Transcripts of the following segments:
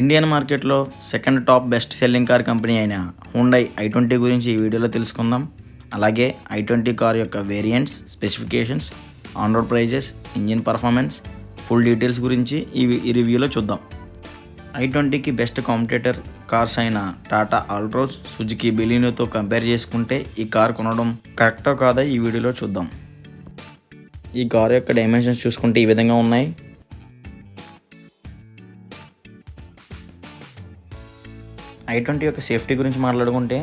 Indian మార్కెట్లో second top best selling car company అయిన Hyundai i20 గురించి ఈ వీడియోలో తెలుసుకుందాం. అలాగే i20 కార్ యొక్క variants, specifications, on road prices, engine performance, full details గురించి ఈ రివ్యూలో చూద్దాం. i20కి బెస్ట్ కాంపిటేటర్ కార్స్ అయిన టాటా ఆల్ట్రోజ్, సుజుకి బెలినోతో కంపేర్ చేసుకుంటే ఈ కార్ కొనడం కరెక్టో కాదా ఈ వీడియోలో చూద్దాం. ఈ కార్ యొక్క డైమెన్షన్స్ చూసుకుంటే ఈ విధంగా ఉన్నాయి. i20 యొక్క సేఫ్టీ గురించి మాట్లాడుకుంటే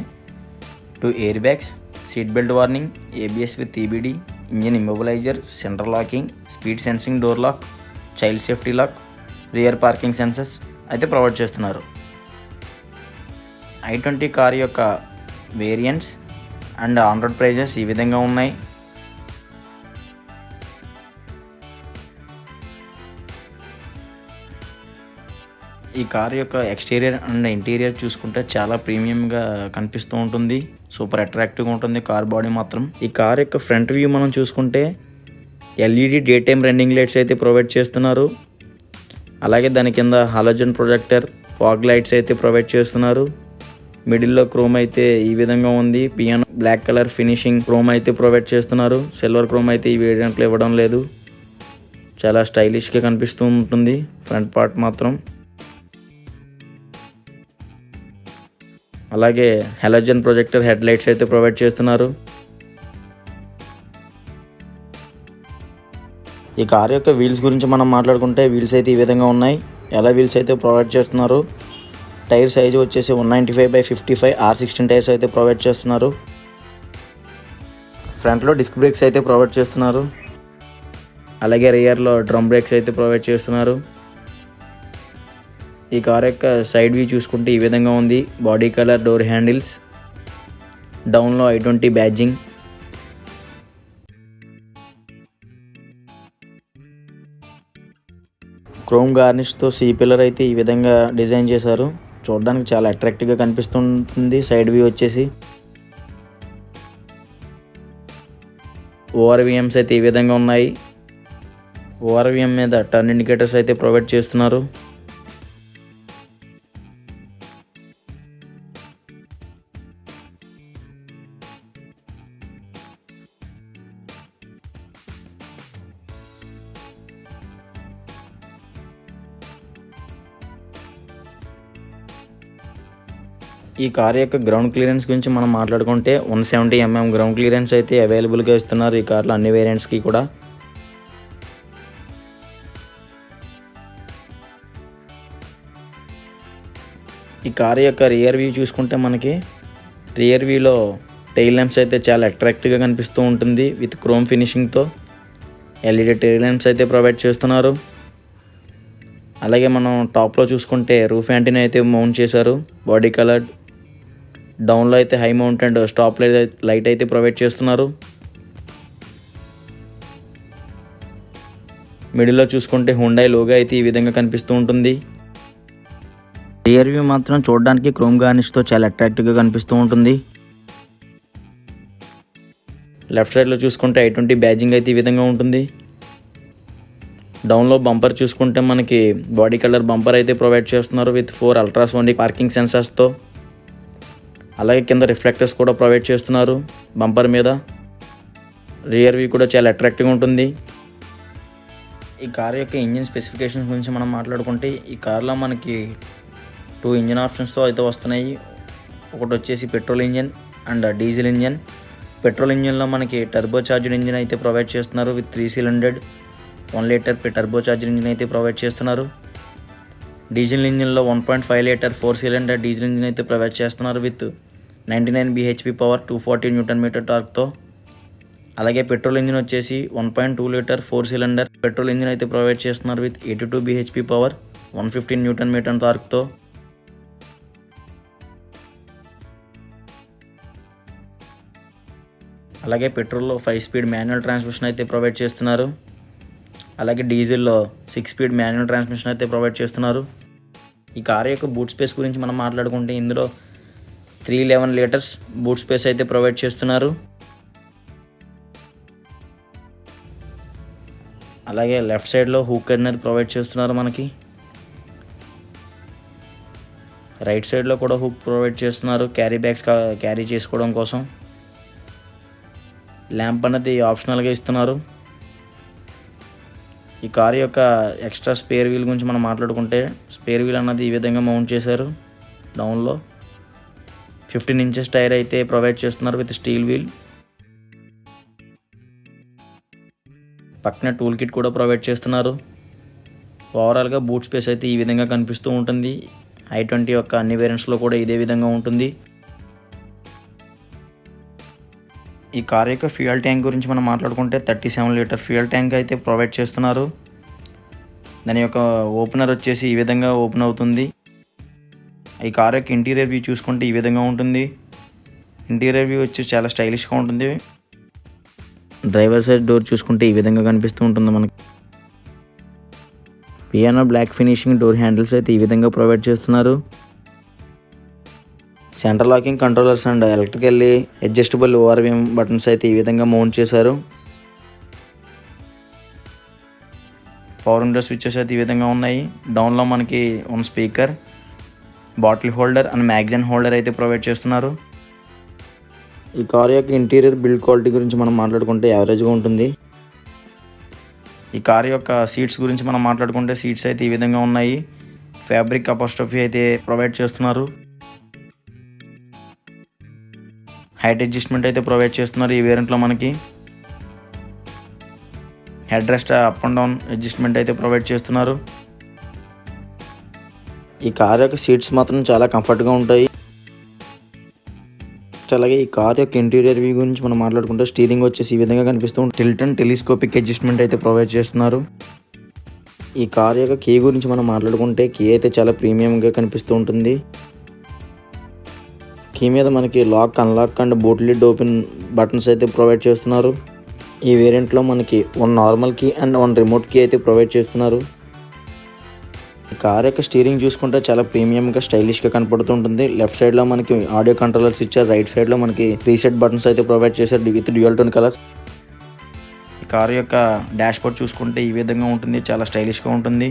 2 air bags, seat belt warning, ABS with EBD, engine immobilizer, centre locking, speed sensing door lock, child safety lock, rear parking sensors అయితే ప్రొవైడ్ చేస్తున్నారు. i20 కార్ యొక్క variants and on road prices ఈ విధంగా ఉన్నాయి. ఈ car యొక్క exterior and interior చూసుకుంటే చాలా ప్రీమియంగా కనిపిస్తూ ఉంటుంది. సూపర్ అట్రాక్టివ్గా ఉంటుంది కార్ బాడీ మాత్రం. ఈ కార్ యొక్క ఫ్రంట్ వ్యూ మనం చూసుకుంటే LED day time running lights అయితే ప్రొవైడ్ చేస్తున్నారు. అలాగే దాని కింద హాలోజన్ ప్రొజెక్టర్, ఫాగ్ లైట్స్ అయితే ప్రొవైడ్ చేస్తున్నారు. మిడిల్లో క్రోమ్ అయితే ఈ విధంగా ఉంది. Piano black colour finishing chrome అయితే ప్రొవైడ్ చేస్తున్నారు. సిల్వర్ క్రోమ్ అయితే ఈ వేరియంట్లో ఇవ్వడం లేదు. చాలా స్టైలిష్గా కనిపిస్తూ ఉంటుంది ఫ్రంట్ పార్ట్ మాత్రం. అలాగే హాలోజన్ ప్రొజెక్టర్ హెడ్ లైట్స్ అయితే ప్రొవైడ్ చేస్తున్నారు. ఈ కార్ యొక్క వీల్స్ గురించి మనం మాట్లాడుకుంటే వీల్స్ అయితే ఈ విధంగా ఉన్నాయి. ఎలా వీల్స్ అయితే ప్రొవైడ్ చేస్తున్నారు. టైర్ సైజు వచ్చేసి 195/55 R16 టైర్స్ అయితే ప్రొవైడ్ చేస్తున్నారు. ఫ్రంట్లో డిస్క్ బ్రేక్స్ అయితే ప్రొవైడ్ చేస్తున్నారు. అలాగే రియర్లో డ్రమ్ బ్రేక్స్ అయితే ప్రొవైడ్ చేస్తున్నారు. ఈ కార్ యొక్క సైడ్ వ్యూ చూసుకుంటే ఈ విధంగా ఉంది. బాడీ కలర్, డోర్ హ్యాండిల్స్, డౌన్లో i20 బ్యాడ్జింగ్, క్రోమ్ గార్నిష్తో సీ పిల్లర్ అయితే ఈ విధంగా డిజైన్ చేశారు. చూడడానికి చాలా అట్రాక్టివ్గా కనిపిస్తుంది. సైడ్ వ్యూ వచ్చేసి ORVMs అయితే ఈ విధంగా ఉన్నాయి. ORVM మీద టర్న్ ఇండికేటర్స్ అయితే ప్రొవైడ్ చేస్తున్నారు. ఈ కార్ యొక్క గ్రౌండ్ క్లియరెన్స్ గురించి మనం మాట్లాడుకుంటే 170 mm గ్రౌండ్ క్లియరెన్స్ అయితే అవైలబుల్గా ఇస్తున్నారు ఈ కార్లో అన్ని వేరియంట్స్కి కూడా. ఈ కార్ యొక్క రియర్ వ్యూ చూసుకుంటే మనకి రియర్ వ్యూలో టెయిల్ ల్యాంప్స్ అయితే చాలా అట్రాక్టివ్గా కనిపిస్తూ ఉంటుంది విత్ క్రోమ్ ఫినిషింగ్తో. LED టెయిల్ ల్యాంప్స్ అయితే ప్రొవైడ్ చేస్తున్నారు. అలాగే మనం టాప్లో చూసుకుంటే రూఫ్ యాంటీనా అయితే మౌంట్ చేశారు. బాడీ కలర్, డౌన్లో అయితే హై మౌంటెడ్ స్టాప్ లైట్ అయితే ప్రొవైడ్ చేస్తున్నారు. మిడిల్లో చూసుకుంటే హ్యుండై లోగో అయితే ఈ విధంగా కనిపిస్తూ ఉంటుంది. రియర్ వ్యూ మాత్రం చూడడానికి క్రోమ్ గార్నిష్తో చాలా అట్రాక్టివ్గా కనిపిస్తూ ఉంటుంది. లెఫ్ట్ సైడ్లో చూసుకుంటే i20 బ్యాడ్జింగ్ అయితే ఈ విధంగా ఉంటుంది. డౌన్లో బంపర్ చూసుకుంటే మనకి బాడీ కలర్ బంపర్ అయితే ప్రొవైడ్ చేస్తున్నారు విత్ 4 అల్ట్రాసోనిక్ పార్కింగ్ సెన్సార్స్తో. అలాగే కింద రిఫ్లెక్టర్స్ కూడా ప్రొవైడ్ చేస్తున్నారు బంపర్ మీద. రియర్ వ్యూ కూడా చాలా అట్రాక్టివ్గా ఉంటుంది. ఈ కార్ యొక్క ఇంజిన్ స్పెసిఫికేషన్స్ గురించి మనం మాట్లాడుకుంటే ఈ కార్లో మనకి 2 ఇంజిన్ ఆప్షన్స్తో అయితే వస్తున్నాయి. ఒకటి వచ్చేసి petrol engine and diesel engine. Petrol ఇంజిన్లో మనకి టర్బో చార్జ్డ్ ఇంజిన్ అయితే ప్రొవైడ్ చేస్తున్నారు with 3 cylindered 1 litre turbo charged engine అయితే ప్రొవైడ్ చేస్తున్నారు. డీజిల్ ఇంజిన్లో 1.5 లీటర్ 4 సిలిండర్ డీజిల్ ఇంజిన్ అయితే ప్రొవైడ్ చేస్తున్నారు విత్ 99 bhp పవర్, 240 Nm టార్క్తో. అలాగే పెట్రోల్ ఇంజిన్ వచ్చేసి 1.2 లీటర్ 4 సిలిండర్ పెట్రోల్ ఇంజిన్ అయితే ప్రొవైడ్ చేస్తున్నారు విత్ 82 bhp పవర్, 115 Nm టార్క్తో. అలాగే పెట్రోల్లో 5 స్పీడ్ మాన్యువల్ ట్రాన్స్మిషన్ అయితే ప్రొవైడ్ చేస్తున్నారు. అలాగే డీజిల్లో 6 స్పీడ్ మాన్యువల్ ట్రాన్స్మిషన్ అయితే ప్రొవైడ్ చేస్తున్నారు. ఈ కార్ యొక్క బూట్ స్పేస్ గురించి మనం మాట్లాడుకుంటే ఇందులో 311 లీటర్స్ బూట్ స్పేస్ అయితే ప్రొవైడ్ చేస్తున్నారు. అలాగే లెఫ్ట్ సైడ్లో హూక్ అనేది ప్రొవైడ్ చేస్తున్నారు మనకి. రైట్ సైడ్లో కూడా హుక్ ప్రొవైడ్ చేస్తున్నారు క్యారీ బ్యాగ్స్ క్యారీ చేసుకోవడం కోసం. ల్యాంప్ అనేది ఆప్షనల్గా ఇస్తున్నారు. ఈ కారు యొక్క ఎక్స్ట్రా స్పేర్ వీల్ గురించి మనం మాట్లాడుకుంటే స్పేర్ వీల్ అన్నది ఈ విధంగా మౌంట్ చేశారు. డౌన్లో 15 ఇంచెస్ టైర్ అయితే ప్రొవైడ్ చేస్తున్నారు విత్ స్టీల్ వీల్. పక్కన టూల్ కిట్ కూడా ప్రొవైడ్ చేస్తున్నారు. ఓవరాల్గా బూట్ స్పేస్ అయితే ఈ విధంగా కనిపిస్తూ ఉంటుంది. i20 యొక్క అన్ని వేరియంట్స్లో కూడా ఇదే విధంగా ఉంటుంది. ఈ కార్ యొక్క ఫ్యూయల్ ట్యాంక్ గురించి మనం మాట్లాడుకుంటే 37 లీటర్ ఫ్యూయల్ ట్యాంక్ అయితే ప్రొవైడ్ చేస్తున్నారు. దాని యొక్క ఓపెనర్ వచ్చేసి ఈ విధంగా ఓపెన్ అవుతుంది. ఈ కార్ యొక్క ఇంటీరియర్ వ్యూ చూసుకుంటే ఈ విధంగా ఉంటుంది. ఇంటీరియర్ వ్యూ వచ్చి చాలా స్టైలిష్గా ఉంటుంది. డ్రైవర్ సైడ్ డోర్ చూసుకుంటే ఈ విధంగా కనిపిస్తూ ఉంటుంది మనకి. Piano black finishing door handles అయితే ఈ విధంగా ప్రొవైడ్ చేస్తున్నారు. Centre locking controllers and electrically adjustable ORVM buttons అయితే ఈ విధంగా మౌంట్ చేశారు. పవర్ విండో స్విచ్చెస్ అయితే ఈ విధంగా ఉన్నాయి. డౌన్లో మనకి one speaker, bottle holder and magazine holder అయితే ప్రొవైడ్ చేస్తున్నారు. ఈ కార్ యొక్క ఇంటీరియర్ బిల్డ్ క్వాలిటీ గురించి మనం మాట్లాడుకుంటే యావరేజ్గా ఉంటుంది. ఈ కార్ యొక్క సీట్స్ గురించి మనం మాట్లాడుకుంటే సీట్స్ అయితే ఈ విధంగా ఉన్నాయి. ఫ్యాబ్రిక్ అపాస్ట్రఫీ అయితే ప్రొవైడ్ చేస్తున్నారు. హైట్ అడ్జస్ట్మెంట్ అయితే ప్రొవైడ్ చేస్తున్నారు ఈ వేరియంట్లో మనకి. Head rest up and down adjustment అయితే ప్రొవైడ్ చేస్తున్నారు. ఈ కార్ యొక్క సీట్స్ మాత్రం చాలా కంఫర్ట్గా ఉంటాయి. అలాగే ఈ కార్ యొక్క ఇంటీరియర్ వ్యూ గురించి మనం మాట్లాడుకుంటే స్టీరింగ్ వచ్చేసి ఈ విధంగా కనిపిస్తూ టిల్ట్ అండ్ టెలిస్కోపిక్ అడ్జస్ట్మెంట్ అయితే ప్రొవైడ్ చేస్తున్నారు. ఈ కార్ యొక్క కీ గురించి మనం మాట్లాడుకుంటే కీ అయితే చాలా ప్రీమియంగా కనిపిస్తూ ఉంటుంది. కీ మీద మనకి lock, unlock and boot lid open buttons అయితే ప్రొవైడ్ చేస్తున్నారు. ఈ వేరియంట్లో మనకి one normal key and one remote key అయితే ప్రొవైడ్ చేస్తున్నారు. ఈ కార్ యొక్క స్టీరింగ్ చూసుకుంటే చాలా ప్రీమియంగా స్టైలిష్గా కనపడుతుంటుంది. లెఫ్ట్ సైడ్లో మనకి ఆడియో కంట్రోలర్స్ ఇచ్చారు. రైట్ సైడ్లో మనకి రీసెట్ బటన్స్ అయితే ప్రొవైడ్ చేశారు విత్ డ్యూయల్ టోన్ కలర్స్. ఈ కార్ యొక్క డాష్ బోర్డ్ చూసుకుంటే ఈ విధంగా ఉంటుంది. చాలా స్టైలిష్గా ఉంటుంది.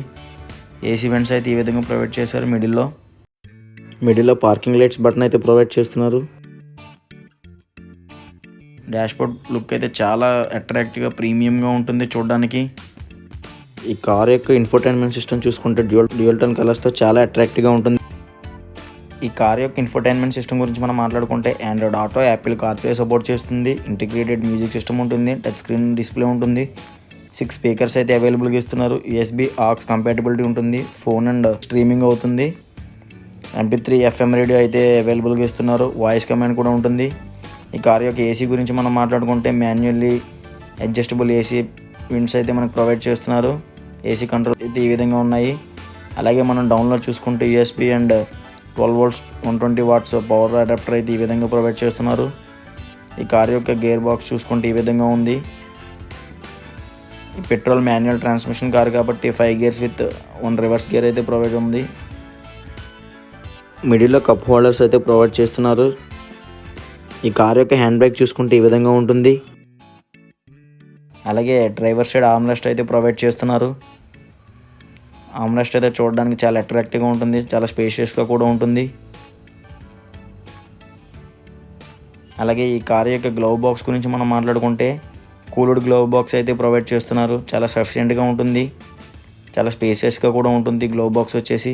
ఏసీ వెంట్స్ అయితే ఈ విధంగా ప్రొవైడ్ చేశారు. మిడిల్లో పార్కింగ్ లైట్స్ బటన్ అయితే ప్రొవైడ్ చేస్తున్నారు. డాష్ బోర్డ్ లుక్ అయితే చాలా అట్రాక్టివ్గా ప్రీమియంగా ఉంటుంది చూడడానికి. ఈ కార్ యొక్క ఇన్ఫోటైన్మెంట్ సిస్టమ్ చూసుకుంటే డ్యూయల్ టోన్ కలర్స్తో చాలా అట్రాక్టివ్గా ఉంటుంది. ఈ కార్ యొక్క ఇన్ఫోటైన్మెంట్ సిస్టమ్ గురించి మనం మాట్లాడుకుంటే Android auto, Apple CarPlay support చేస్తుంది. ఇంటిగ్రేటెడ్ మ్యూజిక్ సిస్టమ్ ఉంటుంది. టచ్ స్క్రీన్ డిస్ప్లే ఉంటుంది. 6 స్పీకర్స్ అయితే అవైలబుల్గా ఇస్తున్నారు. USB AUX కంపాటిబిలిటీ ఉంటుంది. ఫోన్ అండ్ స్ట్రీమింగ్ అవుతుంది. MP3 FM రేడియో అయితే అవైలబుల్గా ఇస్తున్నారు. వాయిస్ కమాండ్ కూడా ఉంటుంది. ఈ కార్ యొక్క ఏసీ గురించి మనం మాట్లాడుకుంటే మాన్యువల్లీ అడ్జస్టబుల్ ఏసీ విండ్స్ అయితే మనకు ప్రొవైడ్ చేస్తున్నారు. ఏసీ కంట్రోల్ అయితే ఈ విధంగా ఉన్నాయి. అలాగే మనం డౌన్లో చూసుకుంటే USB and 12 volts 120 watts power adapter అయితే ఈ విధంగా ప్రొవైడ్ చేస్తున్నారు. ఈ కార్ యొక్క గేర్ బాక్స్ చూసుకుంటే ఈ విధంగా ఉంది. ఈ పెట్రోల్ మాన్యువల్ ట్రాన్స్మిషన్ కార్ కాబట్టి 5 gears విత్ 1 రివర్స్ గేర్ అయితే ప్రొవైడ్ ఉంది. మిడిల్లో కప్ హోల్డర్స్ అయితే ప్రొవైడ్ చేస్తున్నారు. ఈ కార్ యొక్క హ్యాండ్ బ్యాగ్ చూసుకుంటే ఈ విధంగా ఉంటుంది. అలాగే డ్రైవర్ సైడ్ ఆర్మ్రెస్ట్ అయితే ప్రొవైడ్ చేస్తున్నారు. ఆర్మ్రెస్ట్ అయితే చూడడానికి చాలా అట్రాక్టివ్గా ఉంటుంది. చాలా స్పేషియస్గా కూడా ఉంటుంది. అలాగే ఈ కార్ యొక్క గ్లవ్ బాక్స్ గురించి మనం మాట్లాడుకుంటే కూల్డ్ గ్లవ్ బాక్స్ అయితే ప్రొవైడ్ చేస్తున్నారు. చాలా సఫిషియెంట్గా ఉంటుంది. చాలా స్పేషియస్గా కూడా ఉంటుంది గ్లవ్ బాక్స్ వచ్చేసి.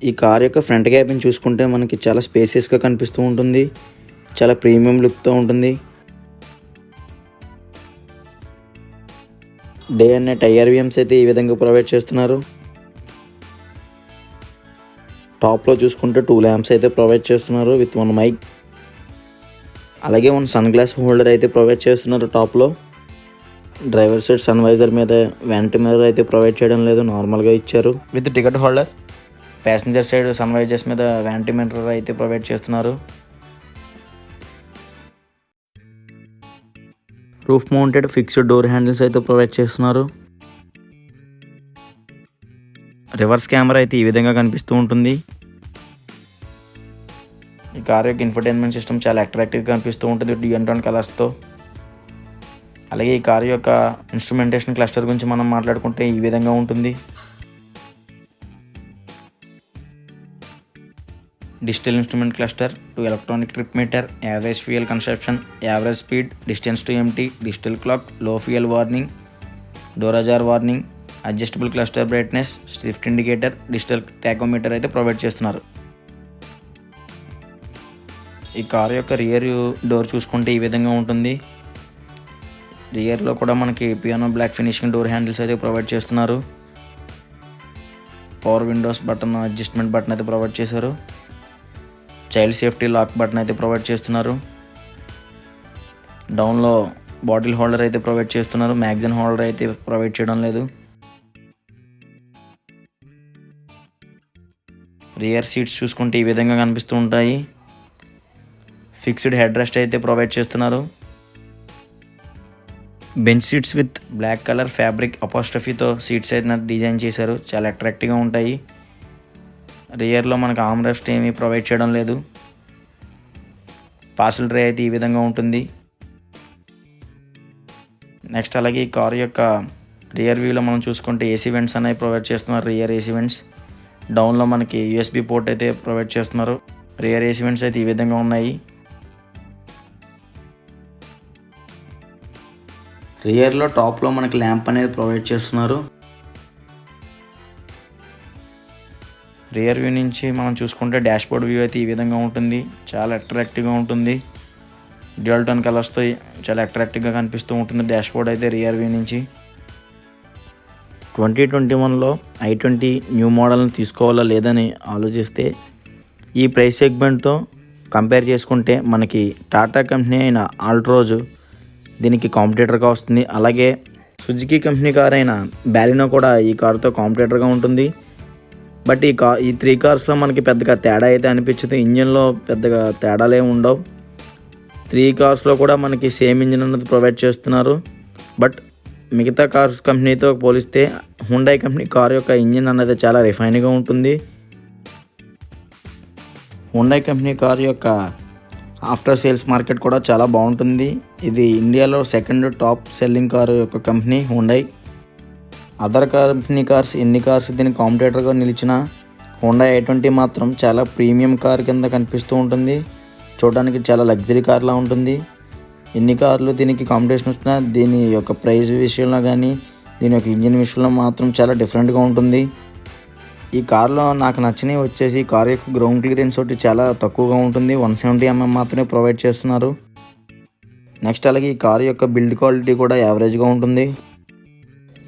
ఈ కార్ యొక్క ఫ్రంట్ క్యాబిన్ చూసుకుంటే మనకి చాలా స్పేసియస్గా కనిపిస్తూ ఉంటుంది. చాలా ప్రీమియం లుక్తో ఉంటుంది. డే అండ్ నైట్ IRVMs అయితే ఈ విధంగా ప్రొవైడ్ చేస్తున్నారు. టాప్లో చూసుకుంటే 2 ల్యాంప్స్ అయితే ప్రొవైడ్ చేస్తున్నారు విత్ 1 మైక్. అలాగే 1 సన్ గ్లాస్ హోల్డర్ అయితే ప్రొవైడ్ చేస్తున్నారు టాప్లో. డ్రైవర్ సైడ్ సన్ వైజర్ మీద వ్యానిటీ మిర్రర్ అయితే ప్రొవైడ్ చేయడం లేదు, నార్మల్గా ఇచ్చారు with ticket holder. Passenger side sun visors మీద వ్యానిటీ మిర్రర్ అయితే ప్రొవైడ్ చేస్తున్నారు. Roof mounted fixed door handles అయితే ప్రొవైడ్ చేస్తున్నారు. రివర్స్ కెమెరా అయితే ఈ విధంగా కనిపిస్తూ ఉంటుంది. ఈ కార్ యొక్క ఇన్ఫర్టైన్మెంట్ సిస్టమ్ చాలా అట్రాక్టివ్గా కనిపిస్తూ ఉంటుంది డ్యూయల్ టోన్ కలర్స్తో. అలాగే ఈ కారు యొక్క ఇన్స్ట్రుమెంటేషన్ క్లస్టర్ గురించి మనం మాట్లాడుకుంటే ఈ విధంగా ఉంటుంది. Digital instrument cluster, 2 electronic trip meter, average fuel consumption, average speed, distance to empty, digital clock, low fuel warning, door ajar warning, adjustable cluster brightness, shift indicator, digital tachometer అయితే provide చేస్తున్నారు. ఈ car యొక్క rear door చూసుకుంటే ఈ విధంగా ఉంటుంది. రియర్లో కూడా మనకి piano black finishing door handles అయితే ప్రొవైడ్ చేస్తున్నారు. Power windows button, adjustment button అయితే ప్రొవైడ్ చేశారు. చైల్డ్ సేఫ్టీ లాక్ బటన్ అయితే ప్రొవైడ్ చేస్తున్నారు. డౌన్లో బాటిల్ హోల్డర్ అయితే ప్రొవైడ్ చేస్తున్నారు. మ్యాగజైన్ హోల్డర్ అయితే ప్రొవైడ్ చేయడం లేదు. రియర్ సీట్స్ చూసుకుంటే ఈ విధంగా కనిపిస్తూ ఉంటాయి. ఫిక్స్డ్ హెడ్ రెస్ట్ అయితే ప్రొవైడ్ చేస్తున్నారు. Bench seats with black colour fabric అపోస్ట్రఫీతో సీట్స్ అయితే డిజైన్ చేశారు. చాలా అట్రాక్టివ్గా ఉంటాయి. రియర్లో మనకు ఆర్మ్ రెస్ట్ ఏమీ ప్రొవైడ్ చేయడం లేదు. పార్సల్ ట్రే అయితే ఈ విధంగా ఉంటుంది. నెక్స్ట్ అలాగే ఈ కారు యొక్క రియర్ వ్యూలో మనం చూసుకుంటే ఏసీ వెంట్స్ అనేవి ప్రొవైడ్ చేస్తున్నారు. Rear AC vents. డౌన్లో మనకి యూఎస్బి పోర్ట్ అయితే ప్రొవైడ్ చేస్తున్నారు. రియర్ ఏసీ వెంట్స్ అయితే ఈ విధంగా ఉన్నాయి. రియర్లో టాప్లో మనకి ల్యాంప్ అనేది ప్రొవైడ్ చేస్తున్నారు. రియర్ వ్యూ నుంచి మనం చూసుకుంటే డాష్బోర్డ్ వ్యూ అయితే ఈ విధంగా ఉంటుంది. చాలా అట్రాక్టివ్గా ఉంటుంది. డ్యూయల్ టోన్ కలర్స్తో చాలా అట్రాక్టివ్గా కనిపిస్తూ ఉంటుంది డాష్బోర్డ్ అయితే రియర్ వ్యూ నుంచి. 2021లో i20 న్యూ మోడల్ని తీసుకోవాలా లేదని ఆలోచిస్తే ఈ ప్రైస్ సెగ్మెంట్తో కంపేర్ చేసుకుంటే మనకి టాటా కంపెనీ అయిన ఆల్ట్రోజ్ దీనికి కాంపిటేటర్గా వస్తుంది. అలాగే సుజుకి కంపెనీ కార్ అయిన బాలినో కూడా ఈ కారుతో కాంపిటేటర్గా ఉంటుంది. బట్ ఈ 3 కార్స్లో మనకి పెద్దగా తేడా అయితే అనిపించదు. ఇంజన్లో పెద్దగా తేడాలే ఉండవు. 3 కార్స్లో కూడా మనకి సేమ్ ఇంజిన్ అన్నది ప్రొవైడ్ చేస్తున్నారు. బట్ మిగతా కార్స్ కంపెనీతో పోలిస్తే హుండై కంపెనీ కార్ యొక్క ఇంజిన్ అన్నది చాలా రిఫైన్గా ఉంటుంది. హుండై కంపెనీ కార్ యొక్క ఆఫ్టర్ సేల్స్ మార్కెట్ కూడా చాలా బాగుంటుంది. ఇది ఇండియాలో 2nd టాప్ సెల్లింగ్ కారు యొక్క company Hyundai. Other company cars ఎన్ని కార్స్ దీనికి కాంపిటేటర్గా నిలిచిన హుండై i20 మాత్రం చాలా ప్రీమియం కార్ కింద కనిపిస్తూ ఉంటుంది. చూడడానికి చాలా లగ్జరీ కార్లా ఉంటుంది. ఎన్ని కార్లు దీనికి కాంపిటీషన్ వచ్చినా దీని యొక్క ప్రైస్ విషయంలో కానీ దీని యొక్క ఇంజిన్ విషయంలో మాత్రం చాలా డిఫరెంట్గా ఉంటుంది. ఈ కార్లో నాకు నచ్చినవి వచ్చేసి కార్ యొక్క గ్రౌండ్ క్లియరెన్స్ ఒకటి చాలా తక్కువగా ఉంటుంది. 170 mm మాత్రమే ప్రొవైడ్ చేస్తున్నారు. నెక్స్ట్ అలాగే ఈ కార్ యొక్క బిల్డ్ క్వాలిటీ కూడా యావరేజ్గా ఉంటుంది.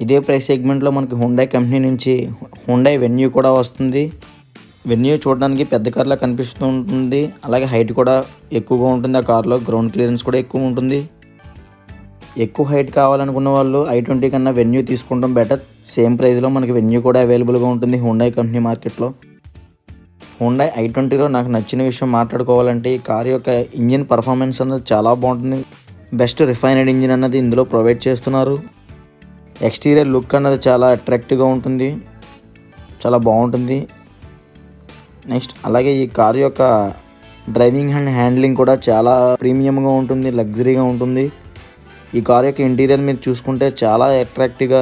ఇదే ప్రైస్ సెగ్మెంట్లో మనకి హుండై కంపెనీ నుంచి హుండై వెన్యూ కూడా వస్తుంది. వెన్యూ చూడడానికి పెద్ద కార్లా కనిపిస్తూ ఉంటుంది. అలాగే హైట్ కూడా ఎక్కువగా ఉంటుంది. ఆ కార్లో గ్రౌండ్ క్లియరెన్స్ కూడా ఎక్కువ ఉంటుంది. ఎక్కువ హైట్ కావాలనుకున్న వాళ్ళు i20 కన్నా వెన్యూ తీసుకుంటాం బెటర్. సేమ్ ప్రైస్లో మనకి వెన్యూ కూడా అవైలబుల్గా ఉంటుంది హుండై కంపెనీ మార్కెట్లో. హుండై i20లో నాకు నచ్చిన విషయం మాట్లాడుకోవాలంటే ఈ కార్ యొక్క ఇంజిన్ పర్ఫార్మెన్స్ అన్నది చాలా బాగుంటుంది. బెస్ట్ రిఫైనడ్ ఇంజిన్ అన్నది ఇందులో ప్రొవైడ్ చేస్తున్నారు. ఎక్స్టీరియర్ లుక్ అన్నది చాలా అట్రాక్టివ్గా ఉంటుంది. చాలా బాగుంటుంది. నెక్స్ట్ అలాగే ఈ కార్ యొక్క డ్రైవింగ్ అండ్ హ్యాండ్లింగ్ కూడా చాలా ప్రీమియంగా ఉంటుంది, లగ్జరీగా ఉంటుంది. ఈ కార్ యొక్క ఇంటీరియర్ మీరు చూసుకుంటే చాలా అట్రాక్టివ్గా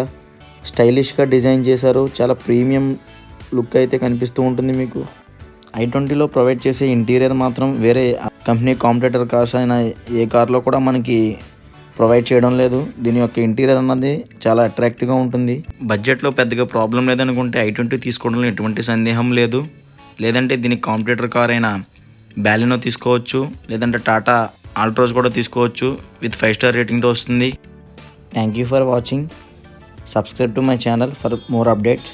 స్టైలిష్గా డిజైన్ చేశారు. చాలా ప్రీమియం లుక్ అయితే కనిపిస్తూ ఉంటుంది మీకు. i20లో ప్రొవైడ్ చేసే ఇంటీరియర్ మాత్రం వేరే కంపెనీ కాంపిటేటర్ కార్స్ అయిన ఏ కార్లో కూడా మనకి ప్రొవైడ్ చేయడం లేదు. దీని యొక్క ఇంటీరియర్ అన్నది చాలా అట్రాక్టివ్గా ఉంటుంది. బడ్జెట్లో పెద్దగా ప్రాబ్లం లేదనుకుంటే i20 తీసుకోవడంలో ఎటువంటి సందేహం లేదు. లేదంటే దీనికి కాంపిటేటర్ కార్ అయిన బాలినో తీసుకోవచ్చు. లేదంటే టాటా ఆల్ట్రోజ్ కూడా తీసుకోవచ్చు. విత్ 5 స్టార్ రేటింగ్తో వస్తుంది. Thank you for watching. Subscribe to my channel for more updates.